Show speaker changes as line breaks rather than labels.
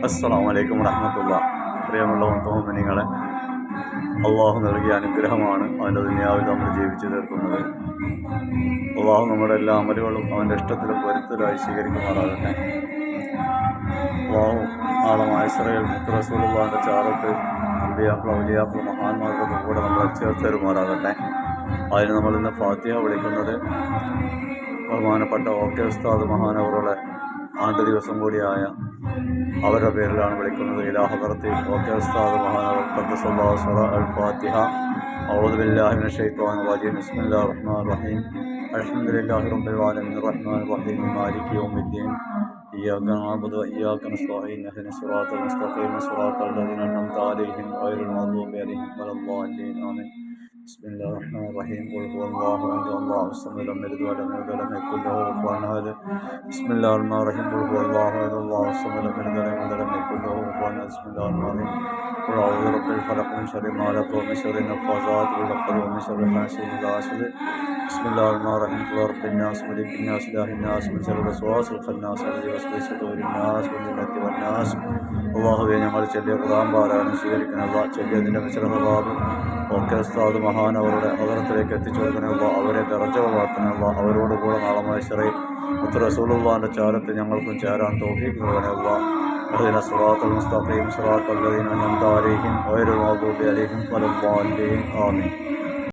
അസ്സലാമു അലൈക്കും വറഹ്മത്തുള്ളാഹി. പ്രിയമുള്ള മുഅ്മിനീങ്ങളെ, അള്ളാഹു നൽകിയ അനുഗ്രഹമാണ് അവൻ്റെ ദുനിയാവിൽ നമ്മൾ ജീവിച്ചു തീർക്കുന്നത്. അള്ളാഹു നമ്മുടെ എല്ലാ അമലുകളും അവൻ്റെ ഇഷ്ടത്തിലും പൊരുത്തലായി സ്വീകരിക്കുമാറാകട്ടെ. അള്ളാഹു ആളമായ ഇസ്രായേൽ മുത്ത് റസൂലുള്ളാഹിൻ്റെ ചാരത്ത് അമ്പിയാക്കൾ, ഔലിയാക്കൾ, മഹാന്മാരുടെ കൂടെ നമ്മളെ ചേർത്ത് തരുമാറാകട്ടെ. അതിന് നമ്മളിന്ന് ഫാത്തിഹ വിളിക്കുന്നത് ബഹുമാനപ്പെട്ട ഓക്കെ ഉസ്താദ് മഹാനവറുടെ ആണ്ട് ദിവസം കൂടിയായ അവരുടെ പേരിലാണ് വിളിക്കുന്നത്. ഇലാ ഹദറത്തി ഓക്കെ ഉസ്താദ് മഹാനവർ ഖദ്ദസല്ലാഹു സിറഹു അൽ ഫാത്തിഹ. അഊദു ബില്ലാഹി മിനശ് ശൈത്വാനിർ റജീം. ബിസ്മില്ലാഹിർ റഹ്മാനിർ റഹീം. അൽഹംദുലില്ലാഹി റബ്ബിൽ ആലമീൻ റഹ്മാനിർ റഹീം മാലികി യൗമിദ്ദീൻ. ഇയ്യാക നഅ്ബുദു വ ഇയ്യാക നസ്തഈൻ. ഇഹ്ദിനസ് സിറാത്തൽ മുസ്തഖീം സിറാത്തൽ ലദീന അൻഅംത അലൈഹിം ഗൈറിൽ മഗ്ദൂബി അലൈഹിം വലദ്ദാലിൻ. ആമീൻ. ബിസ്മില്ലാഹിർ റഹ്മാനിർ റഹീം. ഖുൽ ഹുവല്ലാഹു അഹദ് അല്ലാഹു സമദ് ലം യലിദ് വലം യൂലദ് വലം യകുൽ ലഹു കുഫുവൻ അഹദ്. ബിസ്മില്ലാഹിർ റഹ്മാനിർ റഹീം. ഖുൽ ഹുവല്ലാഹു അഹദ് അല്ലാഹു സമദ് ലം യലിദ് വലം യൂലദ് വലം യകുൽ ലഹു കുഫുവൻ അഹദ്. ബിസ്മില്ലാഹിർ റഹ്മാനിർ റഹീം. ഖുൽ അഊദു ബിറബ്ബിൽ ഫലഖ് മിൻ ശർരി മാ ഖലഖ വമിൻ ശർരി നഫ്ഫാസാതി ഫിൽ ഉഖദ് വമിൻ ശർരി ഹാസിദിൻ ഇദാ ഹസദ്. ബിസ്മില്ലാഹിർ റഹ്മാനിർ റഹീം. ഖുൽ റബ്ബിൻ നാസ് മലിക്കിൻ നാസ് ഇലാഹിൻ നാസ് മിൻ ശർരി വസ്വാസിൽ ഖന്നാസ് അല്ലദീ യുവസ്വിസു ഫീ സുദൂരിൻ നാസ് മിനൽ ജിന്നത്തി വൻ നാസ്. അല്ലാഹുവേ, ഞങ്ങൾ ചൊല്ലിയ ഖുർആൻ പാരായണം സ്വീകരിക്കണമേ. ചൊല്ലിയതിൻ്റെ മിശ്രഭാവം ഓക്കെ ഉസ്താദ് മഹാനവറുടെ ഹദറത്തിലേക്ക് എത്തിച്ചു കൊടുക്കണമേ. അവരെ ദറജ വളർത്തണമേ. അവരോട് കൂടെ നാളെ മഹ്ശറിൽ മുത്ത് റസൂലുള്ളാഹിൻ്റെ ചാരത്ത് ഞങ്ങൾക്കും ചേരാൻ തൗഫീഖ് നൽകണമേ. ഇഹ്ദിനസ് സിറാത്തൽ മുസ്തഖീം സിറാത്തൽ ലദീന അൻഅംത അലൈഹിം ഗൈറിൽ മഗ്ദൂബി അലൈഹിം വലദ്ദാലിൻ. ആമീൻ.